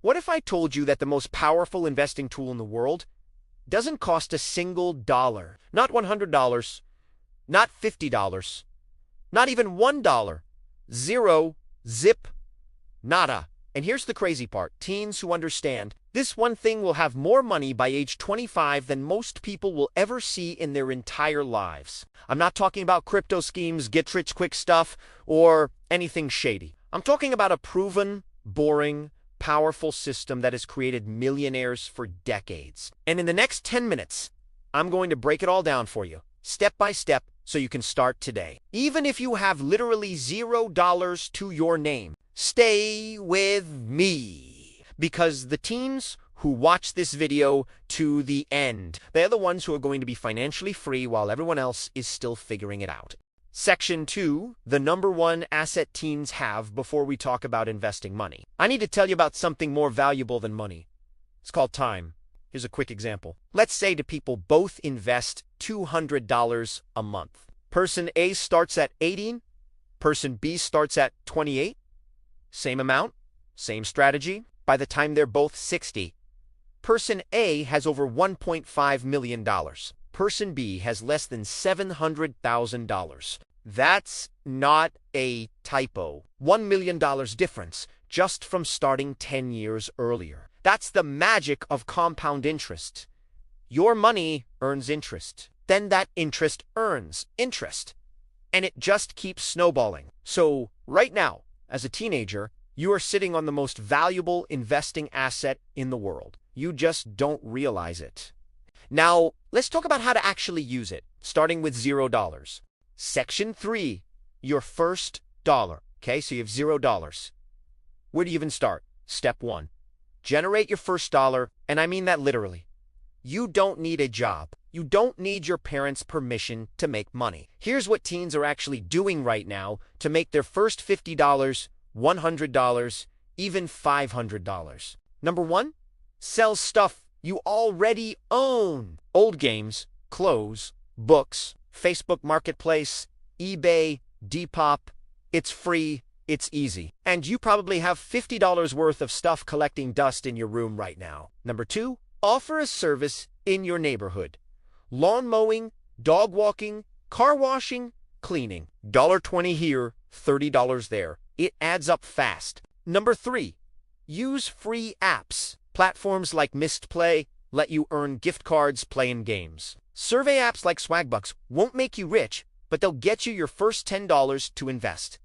What if I told you that the most powerful investing tool in the world doesn't cost a single dollar? Not $100, not $50, not even $1. Zero, zip, nada. And here's the crazy part. Teens who understand this one thing will have more money by age 25 than most people will ever see in their entire lives. I'm not talking about crypto schemes, get-rich-quick stuff, or anything shady. I'm talking about a proven, boring, powerful system that has created millionaires for decades. And in the next 10 minutes, I'm going to break it all down for you, step by step, so you can start today. Even if you have literally $0 to your name, stay with me. Because the teens who watch this video to the end, they're the ones who are going to be financially free while everyone else is still figuring it out. Section 2, the number one asset teens have before we talk about investing money. I need to tell you about something more valuable than money. It's called time. Here's a quick example. Let's say two people both invest $200 a month. Person A starts at 18, person B starts at 28. Same amount, same strategy. By the time they're both 60, person A has over $1.5 million. Person B has less than $700,000. That's not a typo. $1 million difference just from starting 10 years earlier. That's the magic of compound interest. Your money earns interest. Then that interest earns interest. And it just keeps snowballing. So right now, as a teenager, you are sitting on the most valuable investing asset in the world. You just don't realize it. Now, let's talk about how to actually use it, starting with $0. Section 3, your first dollar. Okay, so you have $0. Where do you even start? Step 1. Generate your first dollar, and I mean that literally. You don't need a job. You don't need your parents' permission to make money. Here's what teens are actually doing right now to make their first $50, $100, even $500. Number 1, sell stuff you already own. Old games, clothes, books, Facebook Marketplace, eBay, Depop. It's free, it's easy. And you probably have $50 worth of stuff collecting dust in your room right now. Number 2, offer a service in your neighborhood. Lawn mowing, dog walking, car washing, cleaning. $1.20 here, $30 there. It adds up fast. Number 3, use free apps. Platforms like Misplay let you earn gift cards playing games. Survey apps like Swagbucks won't make you rich, but they'll get you your first $10 to invest.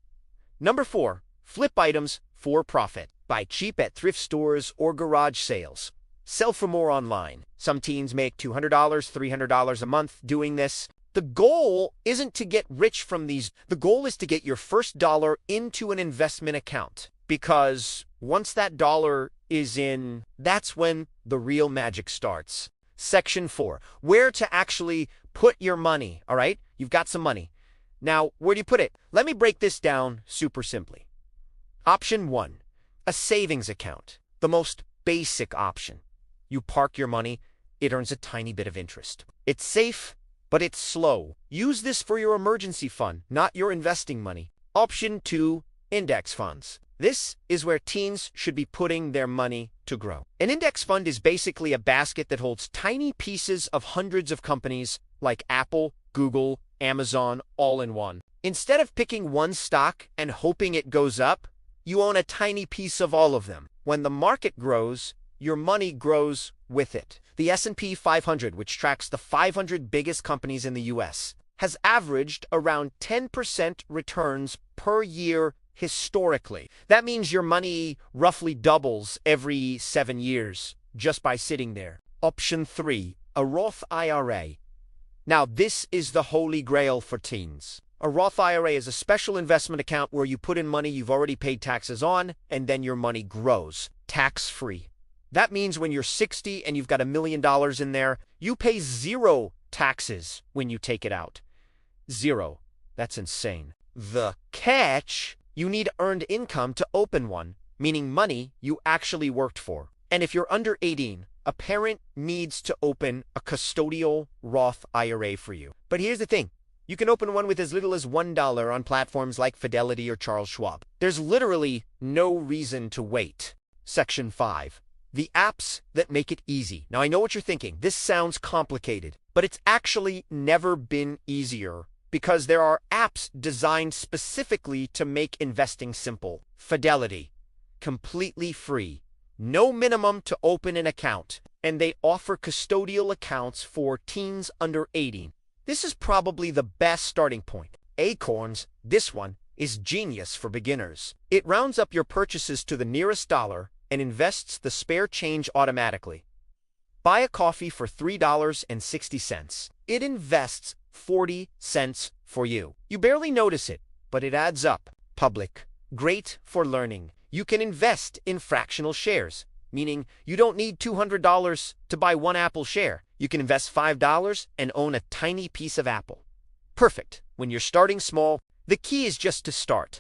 Number 4, flip items for profit. Buy cheap at thrift stores or garage sales. Sell for more online. Some teens make $200, $300 a month doing this. The goal isn't to get rich from these. The goal is to get your first dollar into an investment account. Because once that dollar is in, that's when the real magic starts. Section 4, where to actually put your money, all right? You've got some money. Now, where do you put it? Let me break this down super simply. Option 1, a savings account. The most basic option. You park your money, it earns a tiny bit of interest. It's safe, but it's slow. Use this for your emergency fund, not your investing money. Option 2, index funds. This is where teens should be putting their money to grow. An index fund is basically a basket that holds tiny pieces of hundreds of companies like Apple, Google, Amazon, all in one. Instead of picking one stock and hoping it goes up, you own a tiny piece of all of them. When the market grows, your money grows with it. The S&P 500, which tracks the 500 biggest companies in the US, has averaged around 10% returns per year historically. That means your money roughly doubles every 7 years just by sitting there. Option 3, a Roth IRA. Now, this is the holy grail for teens. A Roth IRA is a special investment account where you put in money you've already paid taxes on, and then your money grows, tax-free. That means when you're 60 and you've got $1 million in there, you pay 0 taxes when you take it out. 0. That's insane. The catch: you need earned income to open one, meaning money you actually worked for. And if you're under 18, a parent needs to open a custodial Roth IRA for you. But here's the thing. You can open one with as little as $1 on platforms like Fidelity or Charles Schwab. There's literally no reason to wait. Section 5. The apps that make it easy. Now I know what you're thinking. This sounds complicated, but it's actually never been easier because there are apps designed specifically to make investing simple. Fidelity. Completely free. No minimum to open an account. And they offer custodial accounts for teens under 18. This is probably the best starting point. Acorns, this one, is genius for beginners. It rounds up your purchases to the nearest dollar and invests the spare change automatically. Buy a coffee for $3.60. It invests 40 cents for you. You barely notice it, but it adds up. Public. Great for learning. You can invest in fractional shares, meaning you don't need $200 to buy one Apple share. You can invest $5 and own a tiny piece of Apple. Perfect. When you're starting small, the key is just to start.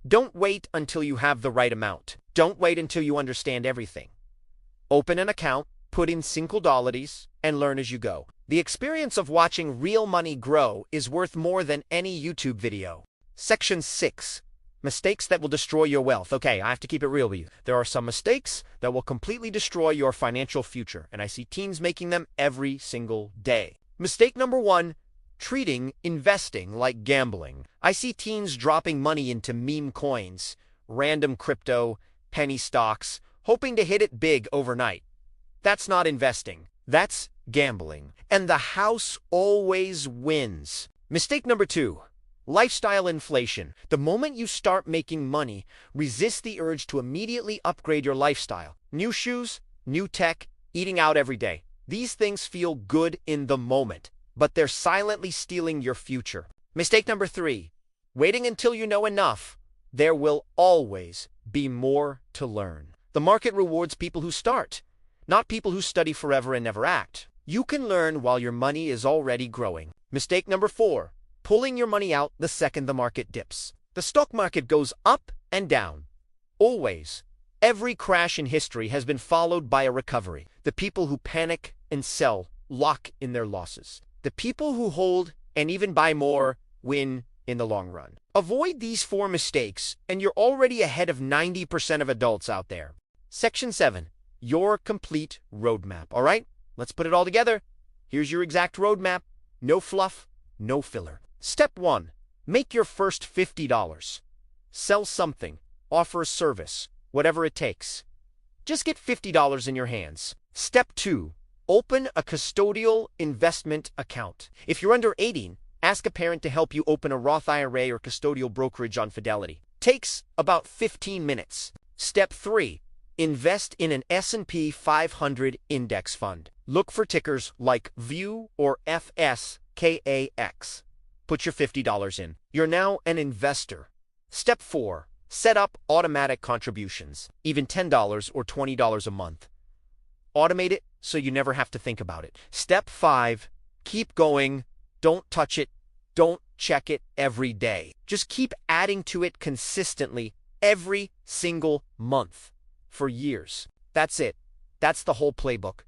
Don't wait until you have the right amount. Don't wait until you understand everything. Open an account, put in $5, and learn as you go. The experience of watching real money grow is worth more than any YouTube video. Section 6. Mistakes that will destroy your wealth. Okay, I have to keep it real with you. There are some mistakes that will completely destroy your financial future, and I see teens making them every single day. Mistake number 1. Treating investing like gambling. I see teens dropping money into meme coins, random crypto, penny stocks, hoping to hit it big overnight. That's not investing. That's gambling. And the house always wins. Mistake number 2. Lifestyle inflation. The moment you start making money, resist the urge to immediately upgrade your lifestyle. New shoes, new tech, eating out every day. These things feel good in the moment, but they're silently stealing your future. Mistake number 3. Waiting until you know enough. There will always be more to learn. The market rewards people who start, not people who study forever and never act. You can learn while your money is already growing. Mistake number 4. Pulling your money out the second the market dips. The stock market goes up and down. Always. Every crash in history has been followed by a recovery. The people who panic and sell lock in their losses. The people who hold and even buy more win in the long run. Avoid these 4 mistakes, and you're already ahead of 90% of adults out there. Section 7. Your complete roadmap. All right? Let's put it all together. Here's your exact roadmap. No fluff, no filler. Step 1. Make your first $50. Sell something. Offer a service. Whatever it takes. Just get $50 in your hands. Step 2. Open a custodial investment account. If you're under 18, ask a parent to help you open a Roth IRA or custodial brokerage on Fidelity. Takes about 15 minutes. Step 3. Invest in an S&P 500 index fund. Look for tickers like VIEW or FSKAX. Put your $50 in. You're now an investor. Step 4. Set up automatic contributions, even $10 or $20 a month. Automate it so you never have to think about it. Step 5. Keep going. Don't touch it. Don't check it every day. Just keep adding to it consistently every single month for years. That's it. That's the whole playbook.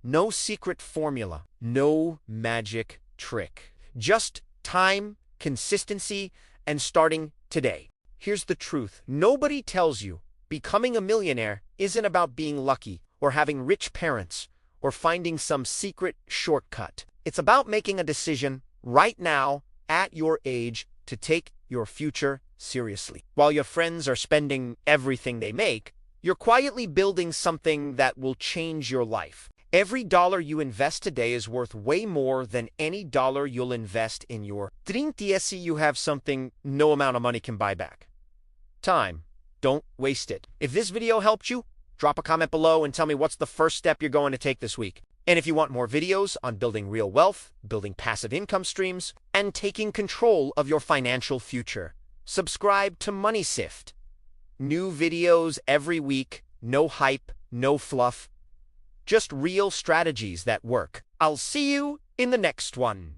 No secret formula. No magic trick. Just time, consistency, and starting today. Here's the truth. Nobody tells you becoming a millionaire isn't about being lucky or having rich parents or finding some secret shortcut. It's about making a decision right now at your age to take your future seriously. While your friends are spending everything they make, you're quietly building something that will change your life. Every dollar you invest today is worth way more than any dollar you'll invest in your 30s. You have something no amount of money can buy back. Time. Don't waste it. If this video helped you, drop a comment below and tell me what's the first step you're going to take this week. And if you want more videos on building real wealth, building passive income streams, and taking control of your financial future, subscribe to Money Sift. New videos every week, no hype, no fluff, just real strategies that work. I'll see you in the next one.